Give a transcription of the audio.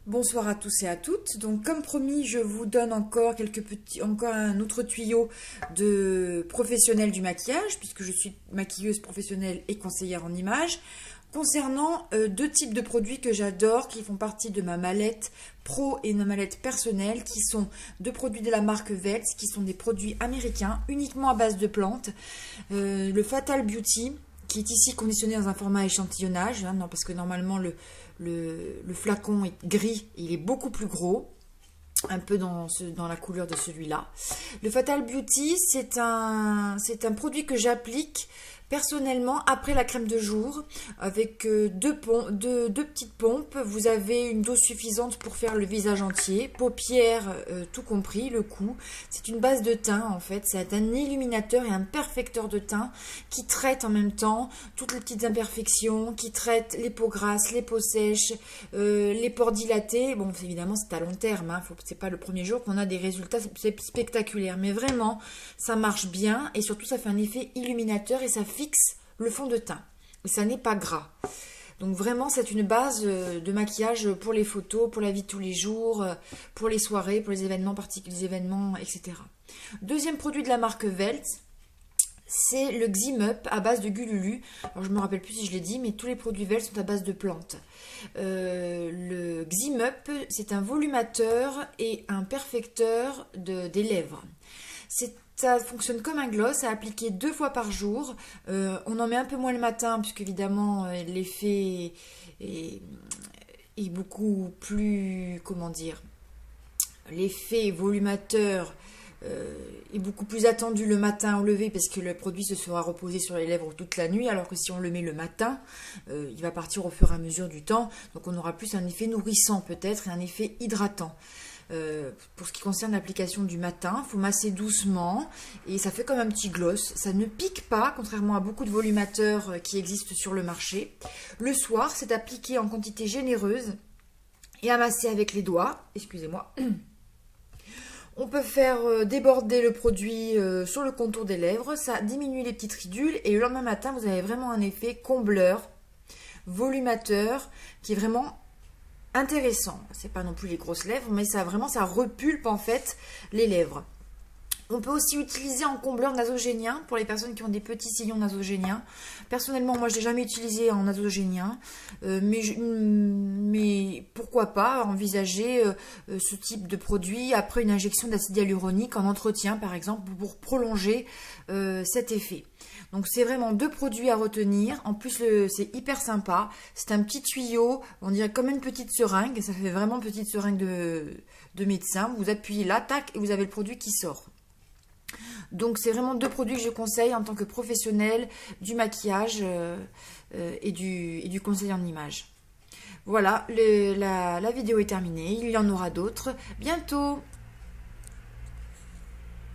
Bonsoir à tous et à toutes. Donc, comme promis, je vous donne encore un autre tuyau de professionnel du maquillage, puisque je suis maquilleuse professionnelle et conseillère en images, concernant deux types de produits que j'adore, qui font partie de ma mallette pro et ma mallette personnelle, qui sont deux produits de la marque Welts, qui sont des produits américains, uniquement à base de plantes. Le Fatal Beauty, qui est ici conditionné dans un format échantillonnage, hein, non, parce que normalement le flacon est gris, il est beaucoup plus gros, un peu dans la couleur de celui-là. Le Fatal Beauty, c'est un produit que j'applique personnellement après la crème de jour avec deux petites pompes. Vous avez une dose suffisante pour faire le visage entier, paupières tout compris, le cou. C'est une base de teint en fait, c'est un illuminateur et un perfecteur de teint qui traite en même temps toutes les petites imperfections, qui traite les peaux grasses, les peaux sèches, les pores dilatés. Bon, évidemment c'est à long terme, hein. C'est pas le premier jour qu'on a des résultats spectaculaires, mais vraiment ça marche bien et surtout ça fait un effet illuminateur et ça fixe le fond de teint. Et ça n'est pas gras. Donc vraiment, c'est une base de maquillage pour les photos, pour la vie de tous les jours, pour les soirées, pour les événements particuliers, etc. Deuxième produit de la marque Welts, c'est le Xim Up à base de Gululu. Alors je me rappelle plus si je l'ai dit, mais tous les produits Welts sont à base de plantes. Le Xim Up, c'est un volumateur et un perfecteur des lèvres. Ça fonctionne comme un gloss, à appliquer 2 fois par jour. On en met un peu moins le matin, puisque évidemment l'effet est beaucoup plus, comment dire, l'effet volumateur est beaucoup plus attendu le matin au lever, parce que le produit se sera reposé sur les lèvres toute la nuit, alors que si on le met le matin, il va partir au fur et à mesure du temps. Donc on aura plus un effet nourrissant peut-être et un effet hydratant. Pour ce qui concerne l'application du matin, il faut masser doucement et ça fait comme un petit gloss. Ça ne pique pas, contrairement à beaucoup de volumateurs qui existent sur le marché. Le soir, c'est appliqué en quantité généreuse et à masser avec les doigts. Excusez-moi. On peut faire déborder le produit sur le contour des lèvres. Ça diminue les petites ridules et le lendemain matin, vous avez vraiment un effet combleur, volumateur, qui est vraiment intéressant. C'est pas non plus les grosses lèvres, mais ça repulpe en fait les lèvres. On peut aussi utiliser en combleur nasogénien pour les personnes qui ont des petits sillons nasogéniens. Personnellement, moi je l'ai jamais utilisé en nasogénien, mais pourquoi pas envisager ce type de produit après une injection d'acide hyaluronique en entretien par exemple pour prolonger cet effet. Donc c'est vraiment deux produits à retenir. En plus c'est hyper sympa. C'est un petit tuyau, on dirait comme une petite seringue. Ça fait vraiment petite seringue de médecin. Vous appuyez là, tac, et vous avez le produit qui sort. Donc c'est vraiment deux produits que je conseille en tant que professionnel du maquillage et du conseil en image. Voilà, la vidéo est terminée. Il y en aura d'autres bientôt.